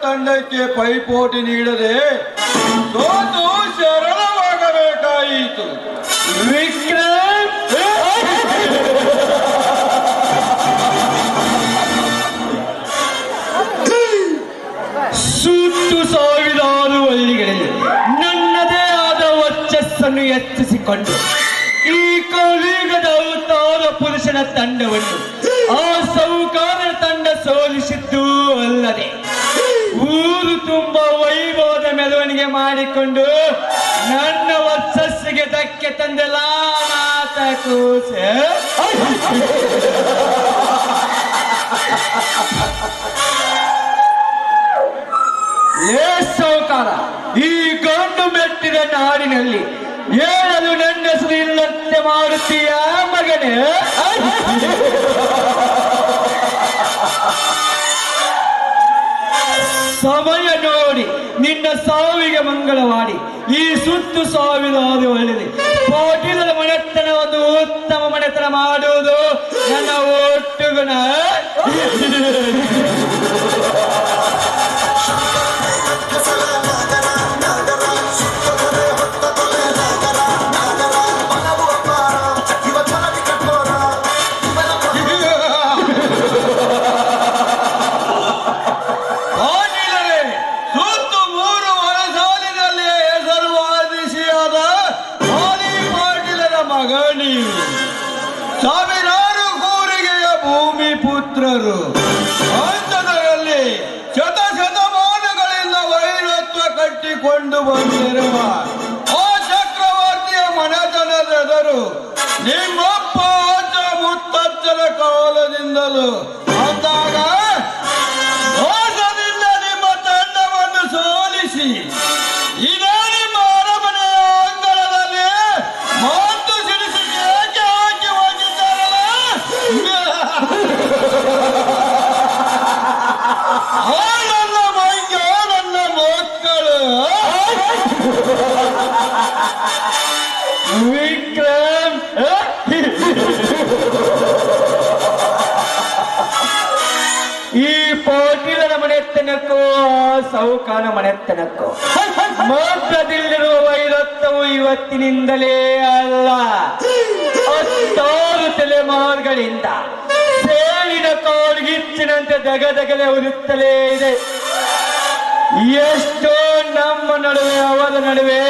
ತಂಡಕ್ಕೆ ಪೈಪೋಟಿ ನೀಡದೆ ಸೋತು ಶರಣವಾಗಬೇಕಾಯಿತು. ವಿಕ್ರಮ್ ಸುತ್ತು ಸಾವಿರಾರು ಹಳ್ಳಿಗಳಲ್ಲಿ ನನ್ನದೇ ಆದ ವರ್ಚಸ್ಸನ್ನು ಹೆಚ್ಚಿಸಿಕೊಂಡು ಈ ಕಲಿಯುಗದ ಅವತಾರ ಪುರುಷನ ತಂಡವನ್ನು ಆ ಸೌಕಾರರ ತಂಡ ಸೋಲಿಸಿದ್ದು ಅಲ್ಲದೆ ಊರು ತುಂಬ ವೈಭವದ ಮೆರವಣಿಗೆ ಮಾಡಿಕೊಂಡು ನನ್ನ ವರ್ಚಸ್ಸಿಗೆ ಧಕ್ಕೆ ತಂದೆಲ್ಲ ಕೂಸೆ. ಏ ಸೌಕಾರ, ಈ ಗಂಡು ಮೆಟ್ಟಿದ ನಾಡಿನಲ್ಲಿ ಹೇಳಲು ನನ್ನ ಹೆಸರು ಇಲ್ಲಂತೆ ಮಾಡುತ್ತೀಯ ಮಗನೇ? ಸಮಯ ನೋಡಿ ನಿನ್ನ ಸಾವಿಗೆ ಮಂಗಳವಾಡಿ ಈ ಸುತ್ತು ಸಾವಿರಾರು ಒಳ್ಳೆದೆ. ಪಾಟೀಲರ ಮನೆತನವನ್ನು ಉತ್ತಮ ಮನೆತನ ಮಾಡುವುದು ನನ್ನ ಒಟ್ಟುಗುಣ. ಸಾವಿರಾರು ಕೂರಿಗೆಯ ಭೂಮಿ ಪುತ್ರರು ಅಂತರದಲ್ಲಿ ಶತಶತಮಾನಗಳಿಂದ ವೈರತ್ವ ಕಟ್ಟಿಕೊಂಡು ಬಂದಿರುವ ಆ ಚಕ್ರವರ್ತಿಯ ಮನೆತನದೆದರು ನಿಮ್ಮಪ್ಪ ಅಜ್ಜ ಮುತ್ತಜ್ಜನ ಕಾಲದಿಂದಲೂ ಅಂದಾಗ ಮೋಸದಿಂದ ನಿಮ್ಮ ತಂಡವನ್ನು ಸೋಲಿಸಿ ಇದೇ ನಿಮ್ಮ ಅರಮನೆಯ ಅಂಗಳದಲ್ಲಿ ಮಾತು ಸಿಡಿಸಿ ಏಕೆ ಹಾಕಿ ಹೋಗಿದ್ದಾರಲ್ಲ. ನನ್ನ ಮಂಗ ನನ್ನ ಮಕ್ಕಳು ವಿಕ್ರಮ್ ಈ ಪಾಟೀಲರ ಮನೆತನಕ್ಕೂ ಸೌಕಾನ ಮನೆತನಕ್ಕೂ ಮಧ್ಯದಲ್ಲಿರುವ ವೈರತ್ವವು ಇವತ್ತಿನಿಂದಲೇ ಅಲ್ಲ, 10 ತಲೆಮಾರುಗಳಿಂದ ಸೇಳಿನ ಕಾಲ್ಗಿಚ್ಚಿನಂತೆ ದಗದಗಲೆ ಉರುತ್ತಲೇ ಇದೆ. ಎಷ್ಟೋ ನಮ್ಮ ನಡುವೆ ಅವರ ನಡುವೆ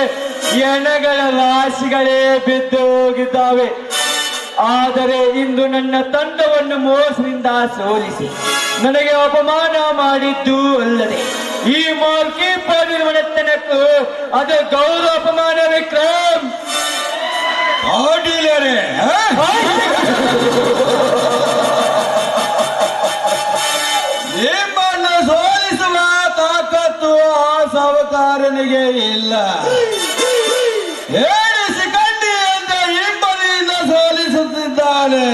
ಎಣಗಳ ರಾಶಿಗಳೇ ಬಿದ್ದು ಹೋಗಿದ್ದಾವೆ. ಆದರೆ ಇಂದು ನನ್ನ ತಂಡವನ್ನು ಮೋಸದಿಂದ ಸೋಲಿಸಿ ನನಗೆ ಅಪಮಾನ ಮಾಡಿದ್ದು ಅಲ್ಲದೆ ಈ ಮಾಲ್ಕಿ ಪಾಟೀಲ್ ಮನೆತನಕ್ಕೂ ಅದು ಗೌರವ ಅಪಮಾನ. ವಿಕ್ರಮ್ ಪಾಟೀಲರೇ, ನಿಮ್ಮನ್ನು ಸೋಲಿಸುವ ತಾಕತ್ತು ಆ ಸಾಹುಕಾರನಿಗೆ ಇಲ್ಲ. ಹೇಳಿಸಿ ಕಂಡಿ ಅಂತ ಹಿಂಬದಿಯಿಂದ ಸೋಲಿಸುತ್ತಿದ್ದಾನೆ.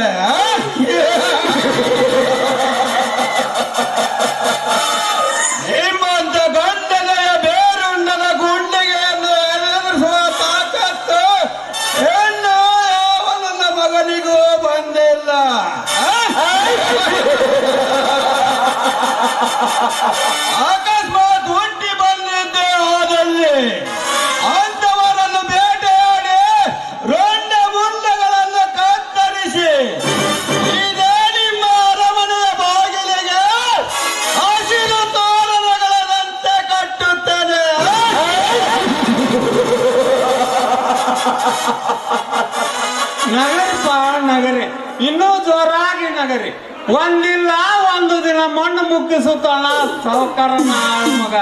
ನಿಮ್ಮಂತ ಗಂಡನೆಯ ಬೇರುಂಡನ ಗುಂಡಿಗೆಯನ್ನು ಎದುರಿಸುವ ತಾಕತ್ತು ಹೆಣ್ಣು ಯಾವ ನನ್ನ ಮಗನಿಗೂ ಬಂದಿಲ್ಲ. ಅಕಸ್ಮಾತ್ ಹುಟ್ಟಿ ಬಂದಿದ್ದೆ ಆದಲ್ಲಿ ಅಂತವರನ್ನು ಬೇಟೆಯಾಡಿ ರೊಂಡ ಮುಂಡಗಳನ್ನು ಕತ್ತರಿಸಿ ಇದೇ ನಿಮ್ಮ ಅರಮನೆಯ ಬಾಗಿಲಿಗೆ ಹಸಿರು ತೋರಣಗಳಂತೆ ಕಟ್ಟುತ್ತೇನೆ. ನಗರಿಪ್ಪ ನಗರಿ, ಇನ್ನೂ ಜೋರಾಗಿ ನಗರಿ. ಒಂದಿಲ್ಲ ಒಂದು ದಿನ ಮಣ್ಣು ಮುಗ್ಗಿಸುತ್ತಾನ ಸೌಕರ್ಯನ ಮಗ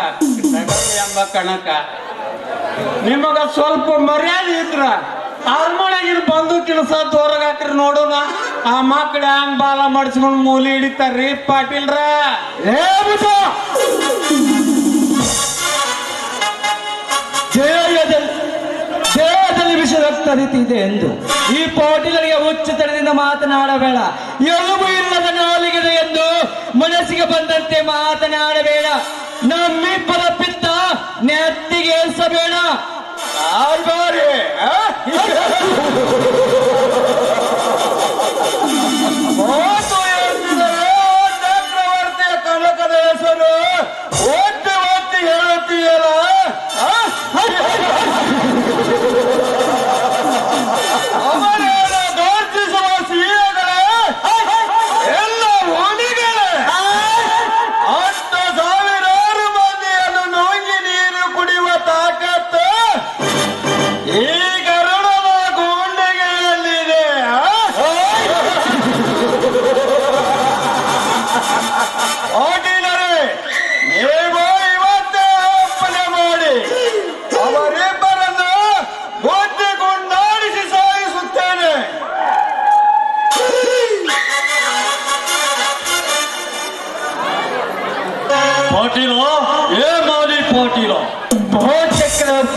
ಎಂಬ ಕಣಕ. ನಿಮಗ ಸ್ವಲ್ಪ ಮರ್ಯಾದೆ ಇದ್ರ ಅರಮನೆಗಿನ ಬಂದು ಕೆಲಸ ತೋರಗ ಹಾಕ್ರಿ ನೋಡೋಣ. ಆ ಮಕ್ಕಳು ಹ್ಯಾಂಗ್ ಬಾಲ ಮಡ್ಸ್ಕೊಂಡು ಮೂಲಿ ಹಿಡಿತಾರ್ರಿ ಪಾಟೀಲ್ರ. ದೇಹದಲ್ಲಿ ವಿಷ ರಕ್ತ ಹರಿತಿದೆ ಎಂದು ಈ ಪಾಟೀಲರಿಗೆ ಹುಚ್ಚುತನದಿಂದ ಮಾತನಾಡಬೇಡ. ಎಲುಬು ಇಲ್ಲದ ನಾಲಿಗೆ ಎಂದು ಮನಸ್ಸಿಗೆ ಬಂದಂತೆ ಮಾತನಾಡಬೇಡ. ನಮ್ಮಿಬ್ಬರ ಪಿತ್ತ ನೆತ್ತಿಗೆ ಏರಿಸಬೇಡ. ಚಕ್ರವರ್ತಿಯ ಕನಕದ ಹೆಸರು ಒಟ್ಟು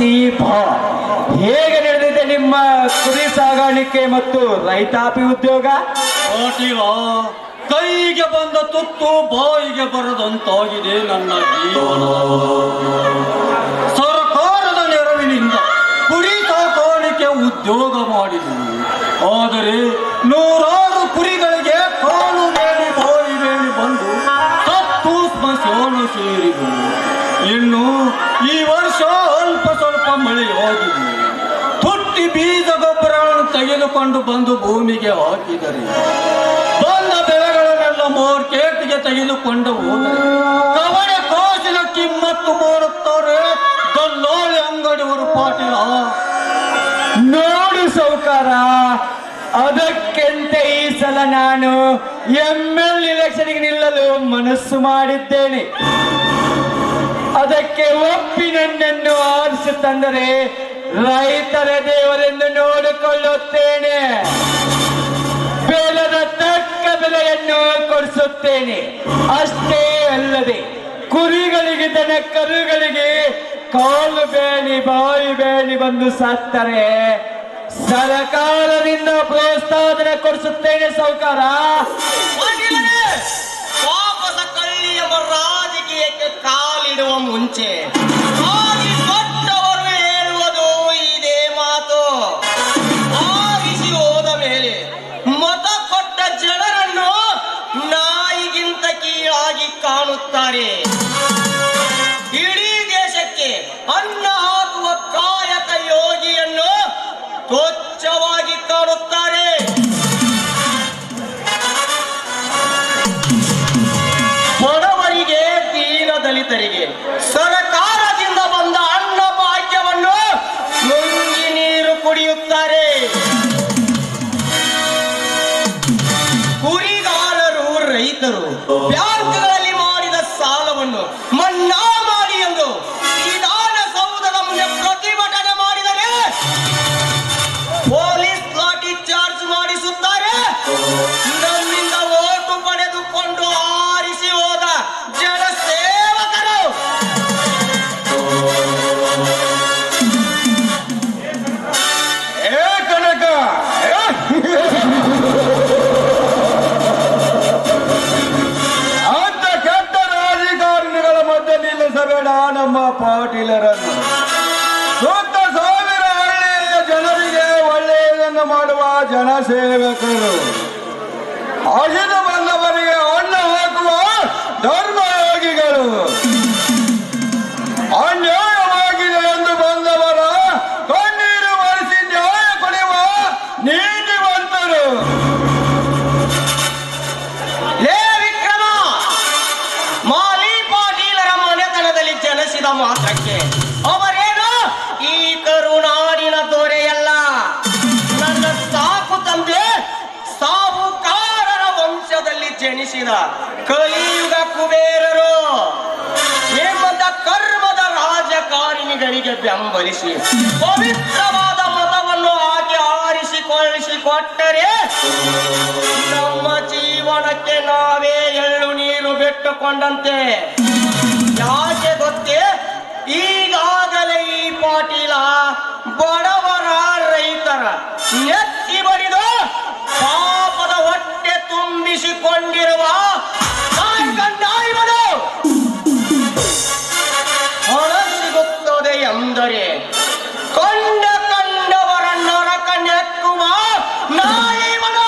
ಗಮನಿಸಿ ಬಾ. ಹೇಗೆ ನಡೆದಿದೆ ನಿಮ್ಮ ಕುರಿ ಸಾಗಾಣಿಕೆ ಮತ್ತು ರೈತಾಪಿ ಉದ್ಯೋಗ? ಪಾಟೀಲ, ಕೈಗೆ ಬಂದ ತುತ್ತು ಬಾಯಿಗೆ ಬರದಂತಾಗಿದೆ ನನ್ನ ಜೀವನ. ಸರ್ಕಾರದ ನೆರವಿನಿಂದ ಕುರಿ ಸಾಕಾಣಿಕೆ ಉದ್ಯೋಗ ಮಾಡಿದೆವು. ಆದರೆ ನೂರಾರು ಕುರಿಗಳಿಗೆ ಕಾಲು ಬೇಡಿ ಬಾಯಿ ಬೇಡಿ ಬಂದು ಸತ್ತು ಸ್ಮಶಾನ ಸೇರಿದವು. ಇನ್ನು ಈ ವರ್ಷ ಅಲ್ಪ ಸ್ವಲ್ಪ ಮಳೆಯಾಗಿದೆ. ತುಟ್ಟಿ ಬೀಜ ಗೊಬ್ಬರಗಳನ್ನು ತೆಗೆದುಕೊಂಡು ಬಂದು ಭೂಮಿಗೆ ಹಾಕಿದರೆ ಬಂದ ಬೆಳೆಗಳನ್ನೆಲ್ಲ ಮಾರ್ಕೆಟ್ಗೆ ತೆಗೆದುಕೊಂಡು ಹೋದರೆ ಕವಡೆ ಕಾಸಿನ ಕಿಮ್ಮತ್ತು ಮಾಡುತ್ತಾರೆ ದಲ್ಲಾಳಿ ಅಂಗಡಿಯವರು. ಪಾಟೀಲ, ನೋಡು ಸೌಕಾರ, ಅದಕ್ಕೆಂತ ಈ ಸಲ ನಾನು ML ಇಲೆಕ್ಷನ್ಗೆ ನಿಲ್ಲಲು ಮನಸ್ಸು ಮಾಡಿದ್ದೇನೆ. ಅದಕ್ಕೆ ಒಪ್ಪಿ ನನ್ನನ್ನು ಆರಿಸಿ ತಂದರೆ ರೈತರ ದೇವರೆಂದು ನೋಡಿಕೊಳ್ಳುತ್ತೇನೆ. ಬೆಳೆದ ತಕ್ಕ ಬೆಲೆಯನ್ನು ಕೊಡಿಸುತ್ತೇನೆ. ಅಷ್ಟೇ ಅಲ್ಲದೆ ಕುರಿಗಳಿಗೆ ದನ ಕರುಗಳಿಗೆ ಕಾಲು ಬೇಡಿ ಬಾಯಿ ಬೇಡಿ ಬಂದು ಸತ್ತರೆ ಸರ್ಕಾರದಿಂದ ಪ್ರೋತ್ಸಾಹನ ಕೊಡಿಸುತ್ತೇನೆ ಸೌಕಾರ. ವಾಪಸ ಕಳ್ಳಿಯ ರಾಜಕೀಯಕ್ಕೆ ಕಾಲಿಡುವ ಮುಂಚೆ ಕೊಟ್ಟವರು ಹೇಳುವುದು ಇದೇ ಮಾತು. ಆರಿಸಿ ಹೋದ ಮೇಲೆ ಮತ ಕೊಟ್ಟ ಜನರನ್ನು ನಾಯಿಗಿಂತ ಕೀಳಾಗಿ ಕಾಣುತ್ತಾರೆ. ಇಡೀ ದೇಶಕ್ಕೆ ಅನ್ನ ಹಾಕುವ ಕಾಯಕ ಯೋಗಿಯನ್ನು ತುಚ್ಛವಾಗಿ ಕಾಣುತ್ತಾರೆ. ಬಡವರಿಗೆ, ದೀನ ದಲಿತರಿಗೆ ಸರ್ಕಾರದಿಂದ ಬಂದ ಅನ್ನ ಭಾಗ್ಯವನ್ನು ನುಂಗಿ ನೀರು ಕುಡಿಯುತ್ತಾರೆ. ಕುರಿಗಾರರು, ರೈತರು ಬ್ಯಾಂಕ್ಗಳಲ್ಲಿ ಮಾಡಿದ ಸಾಲವನ್ನು ಮನ್ನಾ ಮಾಡಿ ಎಂದು ವಿಧಾನಸೌಧದ ಮುಂದೆ ಪ್ರತಿಭಟನೆ ಮಾಡಿದರೆ ಪೊಲೀಸ್ ಲಾಠಿ ಚಾರ್ಜ್ ಮಾಡಿಸುತ್ತಾರೆ. ನಮ್ಮಿಂದ ಓಟು ಪಡೆದುಕೊಂಡು ಆರಿಸಿ ಹೋದ ಜನಸೇವಕರು ಕನಕ ಅಂತ ಕೆಟ್ಟ ರಾಜಕಾರಣಿಗಳ ಮಧ್ಯೆ ನಿಲ್ಲಿಸಬೇಡ ನಮ್ಮ ಪಾಟೀಲರನ್ನು. ಸುತ್ತ ಸಾವಿರ ಹಳ್ಳಿಯ ಜನರಿಗೆ ಒಳ್ಳೆಯದನ್ನು ಮಾಡುವ ಜನಸೇವಕರು, ಹಸಿದು ಬಂದವರಿಗೆ ಅನ್ನ ಹಾಕುವ ಧರ್ಮಯೋಗಿಗಳು, ಅನ್ಯಾಯವಾಗಿದೆ ಎಂದು ಬಂದವರ ಕಣ್ಣೀರು ಒರೆಸಿ ನ್ಯಾಯ ಕೊಡುವ ನೀತಿವಂತರು. ಲೇ ವಿಕ್ರಮ, ಮಾಲಿ ಪಾಟೀಲರ ಮನೆತನದಲ್ಲಿ ಜನಿಸಿದ ಮಾತ್ರಕ್ಕೆ ಅವರೇನು ಈ ಕರುನಾಡಿನ ದೊರೆಯಲ್ಲ. ನನ್ನ ಸಾಕು ತಂದೆ ಸಾಹುಕಾರರ ವಂಶದಲ್ಲಿ ಜನಿಸಿದ ಕಲಿಯುಗ ಕುಬೇರರು. ನಿಮ್ಮಂತ ಕರ್ಮದ ರಾಜಕಾರಣಿಗಳಿಗೆ ಬೆಂಬಲಿಸಿ ಪವಿತ್ರವಾದ ಮತವನ್ನು ಹಾಕಿ ಆರಿಸಿಕೊಟ್ಟರೆ ನಮ್ಮ ಜೀವನಕ್ಕೆ ನಾವೇ ಎಳ್ಳು ನೀರು ಬಿಟ್ಟುಕೊಂಡಂತೆ. ಯಾಕೆ ಗೊತ್ತೇ? ಈಗಾಗಲೇ ಈ ಪಾಟೀಲ ಬಡವರ, ರೈತರ ನೆತ್ತಿ ಬಡಿದು ಪಾಪದ ಹೊಟ್ಟೆ ತುಂಬಿಸಿಕೊಂಡಿರುವ ನಾಯಿಗಳು. ಹಣ ಸಿಗುತ್ತದೆ ಎಂದರೆ ಕಂಡವರ ನರಕ ನೆಕ್ಕುವ ನಾಯಿಗಳು.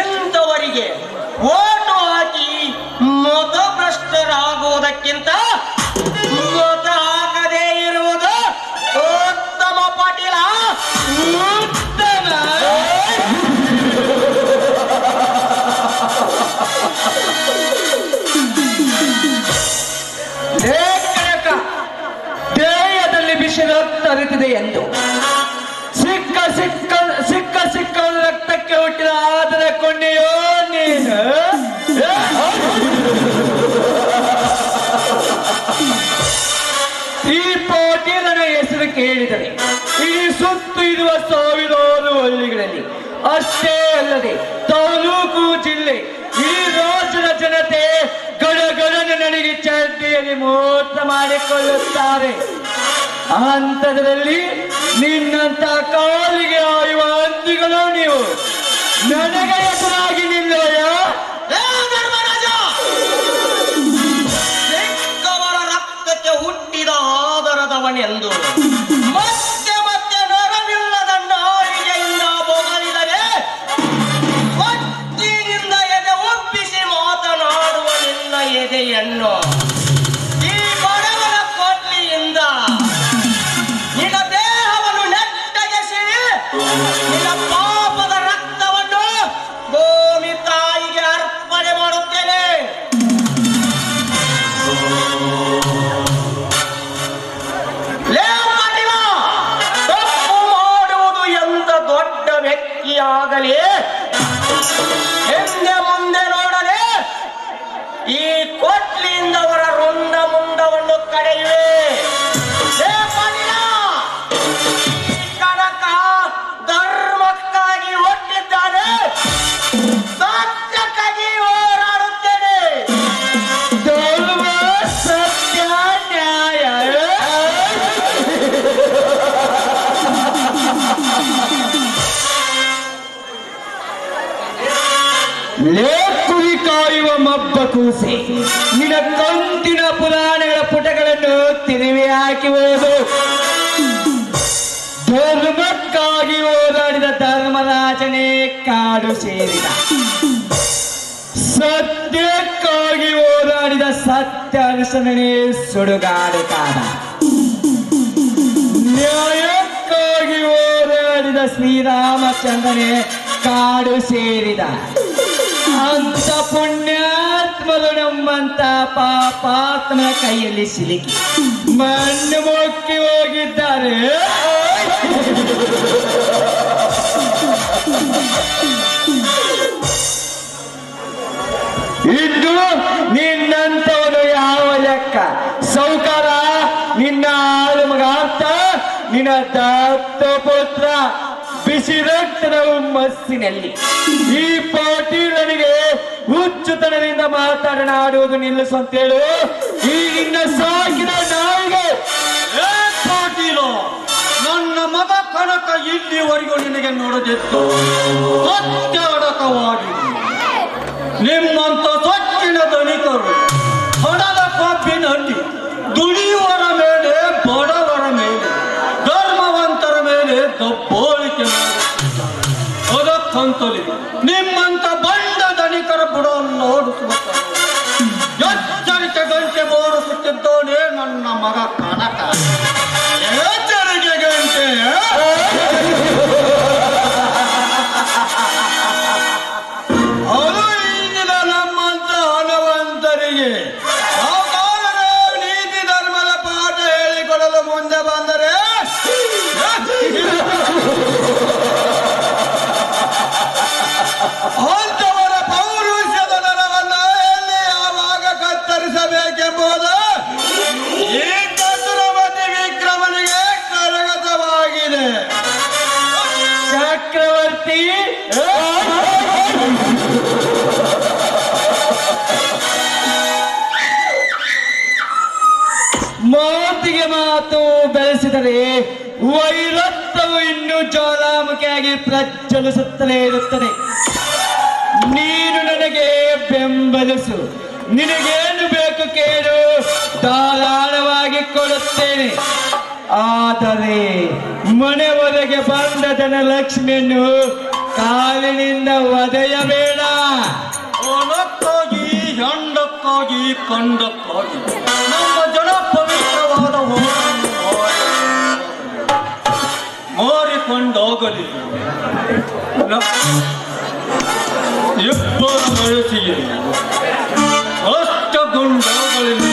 ಎಂತವರಿಗೆ ಓಟು ಹಾಕಿ ಮತಭ್ರಷ್ಟರಾಗುವುದಕ್ಕಿಂತ ಮತ ಹಾಕದೇ ಇರುವುದು ಉತ್ತಮ. ಪಾಟೀಲ, ಉತ್ತಮ. ದೇಹದಲ್ಲಿ ವಿಷ ಹರಿತಿದೆ ಎಂದು ಸಿಕ್ಕ ಸಿಕ್ಕ ಸಿಕ್ಕ ಸಿಕ್ಕ ರಕ್ತಕ್ಕೆ ಹುಟ್ಟಿದ ಆದರ ಕೊಂಡಿಯೋ ನೀನು. ಈ ಪಾಟೀಲನ ಹೆಸರು ಕೇಳಿದರೆ ಈ ಸುತ್ತು ಇರುವ ಸಾವಿರಾರು ಹಳ್ಳಿಗಳಲ್ಲಿ, ಅಷ್ಟೇ ಅಲ್ಲದೆ ತಾಲೂಕು, ಜಿಲ್ಲೆ, ಈ ರಾಜ್ಯದ ಜನತೆ ಗಡಗಡನೆ ನನಗೆ ಚಡ್ಡಿಯಲ್ಲಿ ಮೋಸ ಮಾಡಿಕೊಳ್ಳುತ್ತಾರೆ. ಅಂತರದಲ್ಲಿ ನಿನ್ನಂತ ಕಾಲಿಗೆ ಆಯುವ ಹಂದಿಗಳು ನೀವು ನನಗೆ ಎದುರಾಗಿ ನಿಲ್ಲೋಯ? ಧರ್ಮರಾಜ, ಸಿಕ್ಕವರ ರಕ್ತಕ್ಕೆ ಹುಟ್ಟಿದ ಆದರದವನೆಂದು ಮತ್ತೆ ಮತ್ತೆ ನರವಿಲ್ಲದ ನಾಯಿಗೆಯಿಂದ ಬೊಗಳಿದರೆ ಹೊತ್ತಿನಿಂದ ಎದೆ ಒಪ್ಪಿಸಿ ಮಾತನಾಡುವ ನಿನ್ನ ಎದೆಯನ್ನು ಈ ಬಡವರ ಕೊಡ್ಲಿಯಿಂದ ನಿನ್ನ ದೇಹವನ್ನು ನೆಟ್ಟಗೆಸಿ ನಿನ್ನ ಪಾಪದ ರಕ್ತವನ್ನು ಭೂಮಿ ತಾಯಿಗೆ ಅರ್ಪಣೆ ಮಾಡುತ್ತೇನೆ. ಲೇ ಪಾಟೀಲ, ತಪ್ಪು ಮಾಡುವುದು ಎಂತ ದೊಡ್ಡ ವ್ಯಕ್ತಿಯಾಗಲಿ ಹಿಂದೆ ಮುಂದೆ ನೋಡದೆ ಈ ಕೊಟ್ಲಿಯಿಂದ ಅವರ ರುಂಡ ಮುಂಡವನ್ನು ಕಡೆಯುವೆ. ಲೇ ಪಾಟೀಲ, ಈ ಕನಕ ಧರ್ಮಕ್ಕಾಗಿ ಹುಟ್ಟಿದ್ದಾನೆ, ಸತ್ಯಕ್ಕಾಗಿ ಹೋರಾಡುತ್ತೇನೆ. ಧರ್ಮ ಸತ್ಯ ನ್ಯಾಯ. ಲೇ ಕುರಿ ಕಾಯುವ ಮಬ್ಬ ಕೂಸೆ, ನಿನ್ನ ಕಂತಿನ ಪುರಾಣಗಳ ಪುಟಗಳನ್ನು ತಿರುವಿ ಹಾಕಿರುವುದು. ಧರ್ಮಕ್ಕಾಗಿ ಹೋರಾಡಿದ ಧರ್ಮರಾಜನೇ ಕಾಡು ಸೇರಿದ, ಸತ್ಯಕ್ಕಾಗಿ ಹೋರಾಡಿದ ಸತ್ಯ ಅನುಸರಣೆ ಸುಡುಗಾಡುತ್ತಾದ, ನ್ಯಾಯಕ್ಕಾಗಿ ಹೋರಾಡಿದ ಶ್ರೀರಾಮಚಂದ್ರನೇ ಕಾಡು ಸೇರಿದ. ಅಂತ ಪುಣ್ಯಾತ್ಮರು ನಮ್ಮಂತ ಪಾಪಾತ್ಮನ ಕೈಯಲ್ಲಿ ಸಿಲುಕಿ ಮಣ್ಣು ಮೊಕ್ಕಿ ಹೋಗಿದ್ದಾರೆ. ಇನ್ನು ನಿನ್ನಂತವನು ಯಾವ ಲೆಕ್ಕ? ಸೌಕಾರ ನಿನ್ನ ಆಳು ಮಗ ಅಂತ ನಿನ್ನ ದತ್ತಪುತ್ರ ಬಿಸಿ ರಕ್ತದ ಹುಮ್ಮಸ್ಸಿನಲ್ಲಿ ಈ ಪಾಟೀಲನಿಗೆ ಹುಚ್ಚುತನದಿಂದ ಮಾತನಾಡುವುದು ನಿಲ್ಲಿಸುವಂತೇಳು. ಈ ನಿನ್ನ ಸಾಕಿದ ನಾಯಿಗೆ ಪಾಟೀಲು, ನನ್ನ ಮಗ ಕನಕ ಇಲ್ಲಿವರೆಗೂ ನಿನಗೆ ನೋಡದಿತ್ತು ಅತ್ಯಡಕವಾಗಿ ನಿಮ್ಮಂತ ಸೊಚ್ಚಿನ ಧನಿಕರು ಹಣದ ಕೊಬ್ಬಿನಲ್ಲಿ ದುಡಿಯುವರ ಮೇಲೆ, ಬಡವರ ಮೇಲೆ, ಧರ್ಮವಂತರ ಮೇಲೆ ದಬ್ಬಾಳಿಕೆ ಅದಕ್ಕಂತಲಿ ನಿಮ್ಮಂತ ಬಂಡ ಧನಿಕರ ಬುಡ ನೋಡಿಸುತ್ತಾರೆ. ಎಚ್ಚರಿಕೆ ಗಂಟೆ ಬೋರಿಸುತ್ತಿದ್ದೋನೇ ನನ್ನ ಮಗ ಕನಕ. ಎಚ್ಚರಿಕೆ ಗಂಟೆ ಅದು ಇಂದಿನ ನಮ್ಮಂತ ಹಣವಂತರಿಗೆ ಸಾವುಕಾರರು ನೀತಿ ಧರ್ಮದ ಪಾಠ ಹೇಳಿಕೊಡಲು ಮುಂದೆ ಬಂದರೆ ಅಂತವರ ಪೌರುಷದ ನರವನ್ನು ಎಲ್ಲಿ ಯಾವಾಗ ಕತ್ತರಿಸಬೇಕೆಂಬುದು ಈ ಚತುರವತಿ ವಿಕ್ರಮನಿಗೆ ಕರಗತವಾಗಿದೆ. ಚಕ್ರವರ್ತಿ ಮಾತಿಗೆ ಮಾತು ಬೆಳೆಸಿದರೆ ವೈರತ್ವವು ಇನ್ನೂ ಜ್ವಾಲಾಮುಖಿಯಾಗಿ ಪ್ರಜ್ವಲಿಸುತ್ತಲೇ ಇರುತ್ತದೆ. ನೀನು ನನಗೆ ಬೆಂಬಲಿಸು, ನಿನಗೇನು ಬೇಕು ಕೇಳು, ಧಾರಾಳವಾಗಿ ಕೊಡುತ್ತೇನೆ. ಆದರೆ ಮನೆವರೆಗೆ ಬಂದ ಧನಲಕ್ಷ್ಮಿಯನ್ನು ಕಾಲಿನಿಂದ ಒದೆಯಬೇಡ. ಹೊಲಕ್ಕಾಗಿ, ಹೆಂಡಕ್ಕಾಗಿ, ಕಂಡಕ್ಕಾಗಿ ನಮ್ಮ ಜನ ಪವಿತ್ರವಾದ ಹೋಮವನ್ನು ಮಾರಿಕೊಂಡೋಗಲಿ. ಇಬ್ಬರ ವಯಸ್ಸಿಗೆ ಅಷ್ಟಗುಂಡೋಗಲಿಲ್ಲ.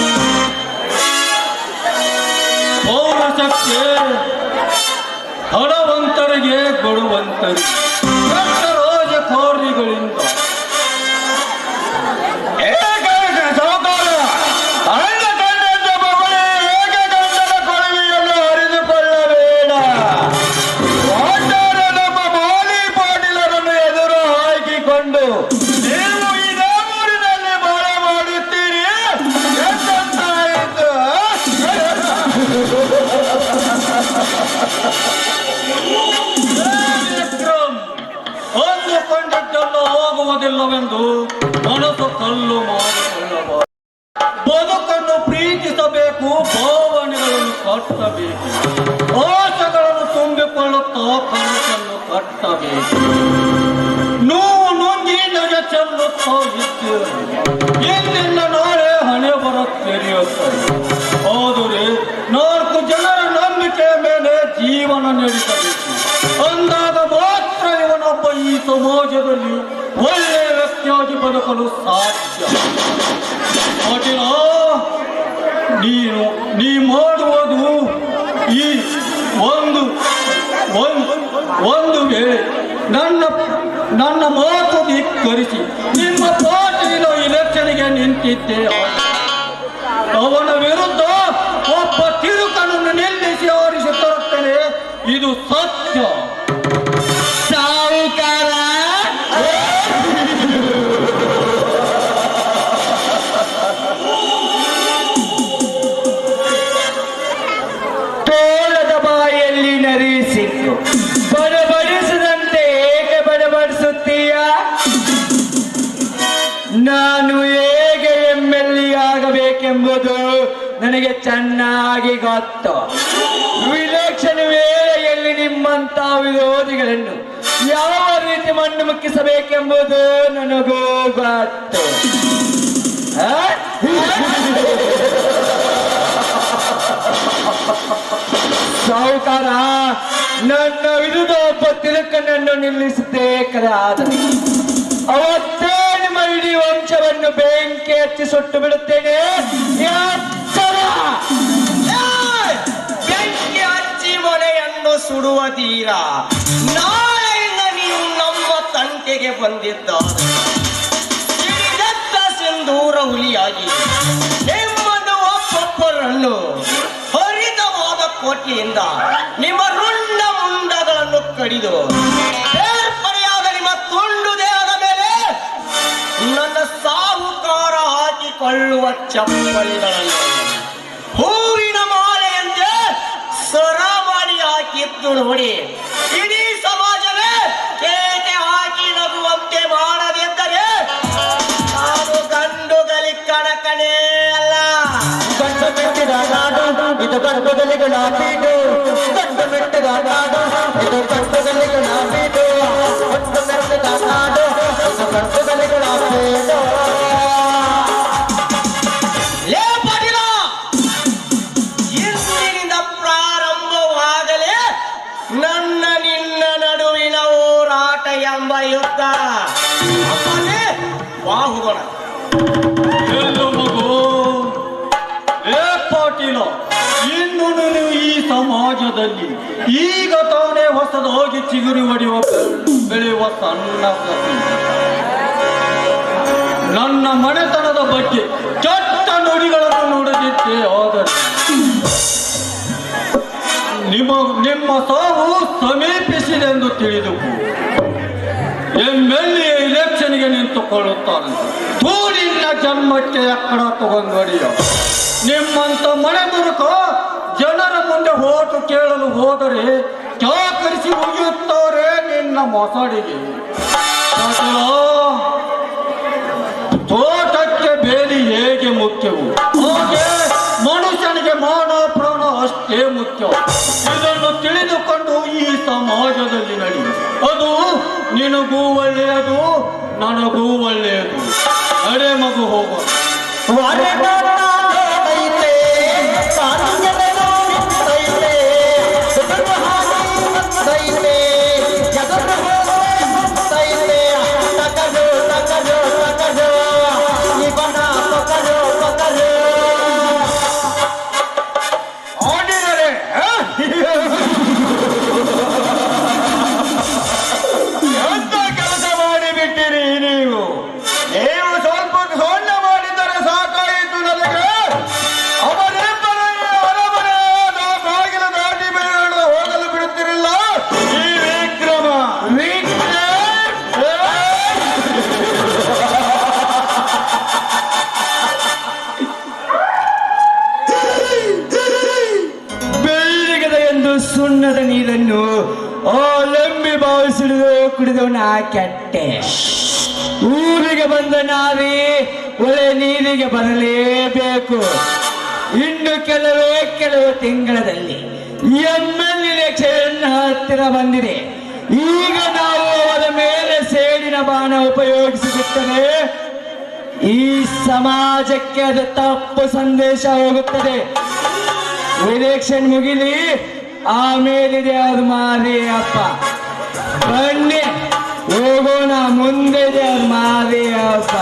ಪೌರಸಕ್ಕೆ ಹಣವಂತರಿಗೆ ಕೊಡುವಂತರಿಗೆ ರಾಜಕಾರಣಿಗಳಿಂದ ನೀವು ಇದೇ ಊರಿನಲ್ಲಿ ಮಳೆ ಮಾಡುತ್ತೀರಿ. ಚಿಂತಿಸಬೇಕು, ಭಾವನೆಗಳನ್ನು ಕಟ್ಟಬೇಕು, ಆಸೆಗಳನ್ನು ತುಂಬಿಕೊಳ್ಳುತ್ತಾ ಕನಸನ್ನು ಕಟ್ಟಬೇಕು. ನೋವು ನುಂಗಿ ನಗೆ ಚೆಲ್ಲುತ್ತಾ ಇದ್ದೇವೆ. ಇಂದಿನ ನಾಳೆ ಹಣೆ ಬರ ತೆರೆಯುತ್ತದೆ. ಆದರೆ 4 ಜನರ ನಂಬಿಕೆ ಮೇಲೆ ಜೀವನ ನಡೆಸಬೇಕು. ಅಂದಾಗ ಮಾತ್ರ ಇವನೊಬ್ಬ ಈ ಸಮಾಜದಲ್ಲಿ ಒಳ್ಳೆಯ ವ್ಯಕ್ತಿಯಾಗಿ ಬದುಕಲು ಸಾಧ್ಯ. ಪಾಟೀಲ, ನೀ ಮಾಡುವುದು ಈ ಒಂದು ವೇಳೆ ನನ್ನ ಮಾತು ಧಿಕ್ಕರಿಸಿ ನಿಮ್ಮ ಪಾಟೀಲ ಇಲೆಕ್ಷನ್ಗೆ ನಿಂತಿದ್ದೆ, ಅವನ ವಿರುದ್ಧ ಒಬ್ಬ ತಿರುಕನನ್ನು ನಿಲ್ಲಿಸಿ ಆರಿಸಿ ತರುತ್ತೇನೆ. ಇದು ಸತ್ಯ. ಸಾಹುಕಾರ ತೋಳದ ಬಾಯಲ್ಲಿ ನರಿ ಸಿಕ್ಕು. ಬಡಬಡಿಸದಂತೆ ಏಕೆ ಬಡಬಡಿಸುತ್ತೀಯ? ನಾನು ಹೇಗೆ MLA ಆಗಬೇಕೆಂಬುದು ನನಗೆ ಚೆನ್ನಾಗಿ ಗೊತ್ತು. ವಿಲಕ್ಷಣ ವೇಳೆಯಲ್ಲಿ ನಿಮ್ಮಂತ ವಿರೋಧಿಗಳನ್ನು ಯಾವ ರೀತಿ ಮಣ್ಣು ಮುಕ್ಕಿಸಬೇಕೆಂಬುದು ನನಗೂ ಗೊತ್ತು. ಸಾಹುಕಾರ, ನನ್ನ ವಿರುದ್ಧ ಒಬ್ಬ ತಿರುಕನನ್ನು ನಿಲ್ಲಿಸಬೇಕಾದರೆ ಅವತ್ತೇ ನಿಮ್ಮ ಇಡೀ ವಂಶವನ್ನು ಬೆಂಕಿ ಹಚ್ಚಿ ಸುಟ್ಟು ಬಿಡುತ್ತೇನೆ. ಬೆಂಕಿ ಹಚ್ಚಿ ಮನೆಯನ್ನು ಸುಡುವ ತೀರ ನಾಳೆಯಿಂದ ನೀವು ನಮ್ಮ ತಂಟೆಗೆ ಬಂದಿದ್ದಾರೆ. ಸಿಡಿದತ್ತ ಸಿಂಧೂರ ಹುಲಿಯಾಗಿ ನಿಮ್ಮನ್ನು ಒಬ್ಬೊಬ್ಬರನ್ನು ಹರಿತವಾದ ಕೋಟೆಯಿಂದ ನಿಮ್ಮ ರುಂಡ ಮುಂಡಗಳನ್ನು ಕಡಿದು ಬೇರ್ಪಡೆಯಾದ ನಿಮ್ಮ ತುಂಡು ದೇಹದ ಮೇಲೆ ನನ್ನ ಸಾಹುಕಾರ ಹಾಕಿಕೊಳ್ಳುವ ಚಪ್ಪಲಿಗಳನ್ನು ಹೂವಿನ ಮಾಲೆಯಂತೆ ಸರಮಾಡಿ ಹಾಕಿದ್ದು ನೋಡಿ ಇಡೀ ಸಮಾಜವೇ ಕೇಕೆ ಹಾಕಿ ನಗುವಂತೆ ಮಾಡದಿದ್ದರೆ ನಾನು ಗಂಡುಗಲಿ ಕಣಕನೇ ಅಲ್ಲ. ಗಂಡು ಮೆಟ್ಟಿದ ನಾಡು ಇದು ಗಂಡುಗಲಿಗಳ ಬೀಡು. ಗಂಡು ಮೆಟ್ಟಿದ ನಾಡು ಇದು ಗಂಡುಗಲಿಗಳ ಬೀಡು. ಗಂಡು ಮೆಟ್ಟಿದ ನಾಡು ಇದು ಗಂಡುಗಲಿಗಳ ಬೀಡು. ಲೇ ಪಾಟೀಲ, ಇಂದಿನಿಂದ ಪ್ರಾರಂಭವಾಗಲೇ ನನ್ನ ನಿನ್ನ ನಡುವಿನ ಹೋರಾಟ ಎಂಬ ಯುದ್ಧ. ಅಪ್ಪನೇ ಬಾಹುಬಲ. ಎಲ್ಲೋ ಮಗು, ಏ ಪಾಟೀಲ, ಇನ್ನು ನೀವು ಈ ಸಮಾಜದಲ್ಲಿ ಈಗ ತಾನೇ ಹೊಸದಾಗಿ ಚಿಗುರಿ ಹೊಡೆಯುವ ಬೆಳೆಯುವ ಸಣ್ಣ ಸಸಿ. ನನ್ನ ಮನೆತನದ ಬಗ್ಗೆ ಕೆಟ್ಟ ನುಡಿಗಳನ್ನು ನುಡಿದಿದ್ದೆ. ಆದರೆ ನಿಮ್ಮ ಸಾವು ಸಮೀಪಿಸಿದೆಂದು ತಿಳಿದು MLA ಇಲೆಕ್ಷನ್ಗೆ ನಿಂತುಕೊಳ್ಳುತ್ತಾನಂತೆ. ತೂರಿನ ಜನ್ಮಕ್ಕೆ ಎಕ್ಕಡ ತಗೊಂಡು ಹೊಡೆಯ. ನಿಮ್ಮಂತ ಮನೆ ಮುರುಕ ಜನರ ಮುಂದೆ ಓಟು ಕೇಳಲು ಹೋದರೆ ಚಾಕರಿಸಿ ಮುಗಿಯುತ್ತಾರೆ ನಿನ್ನ ಮೊಸಡಿಗೆ. ತೋಟಕ್ಕೆ ಬೇಲಿ ಹೇಗೆ ಮುಖ್ಯವು ಹಾಗೆ ಮನುಷ್ಯನಿಗೆ ಮಾನ ಪ್ರಾಣ ಅಷ್ಟೇ ಮುಖ್ಯ. ಇದನ್ನು ತಿಳಿದುಕೊಂಡು ಈ ಸಮಾಜದಲ್ಲಿ ನಡಿ. ಅದು ನಿನಗೂ ಒಳ್ಳೆಯದು, ನನಗೂ ಒಳ್ಳೆಯದು. ಅರೆ ಮಗು, ಹೋಗೋಣ. ಎಂತ ಕೆಲಸ ಮಾಡಿಬಿಟ್ಟಿರಿ ನೀವು. ನೀವು ಸ್ವಲ್ಪ ಸೊಂಡ ಮಾಡಿದರೆ ಸಾಕಾಯಿತು ನನಗೆ. ಅವರಿಬ್ಬರನ್ನು ಅರಮನೆಯಾದ ಬಾಗಿಲು ದಾಟಿ ಬೇಡ ಹೋಗಲು ಬಿಡುತ್ತಿರಲಿಲ್ಲ ಈ ವಿಕ್ರಮ. ಬೆಳ್ಳಿಗದ ಎಂದು ಸುಣ್ಣದ ನೀರನ್ನು ಲಂಬಿ ಭಾವಿಸಿಡಿದು ಕುಡಿದವನ ಕೆಟ್ಟೆ. ಊರಿಗೆ ಬಂದ ನಾವೇ ಒಳ್ಳೆ ನೀರಿಗೆ ಬರಲೇಬೇಕು. ಇನ್ನು ಕೆಲವು ತಿಂಗಳಲ್ಲಿ ML ಎಲೆಕ್ಷನ್ ಹತ್ತಿರ ಬಂದಿದೆ. ಈಗ ನಾವು ಅವರ ಮೇಲೆ ಸೇಡಿನ ಬಾಣ ಉಪಯೋಗಿಸುತ್ತದೆ. ಈ ಸಮಾಜಕ್ಕೆ ಅದು ತಪ್ಪು ಸಂದೇಶ ಹೋಗುತ್ತದೆ. ಎಲೆಕ್ಷನ್ ಮುಗಿಲಿ, ಆಮೇಲಿದೆ ಅದು ಮಾರಿ ಅಪ್ಪ. ಬನ್ನಿ ಹೋಗೋಣ, ಮುಂದೆ ಇದೆ ಅದು ಮಾರಿ ಅಪ್ಪ.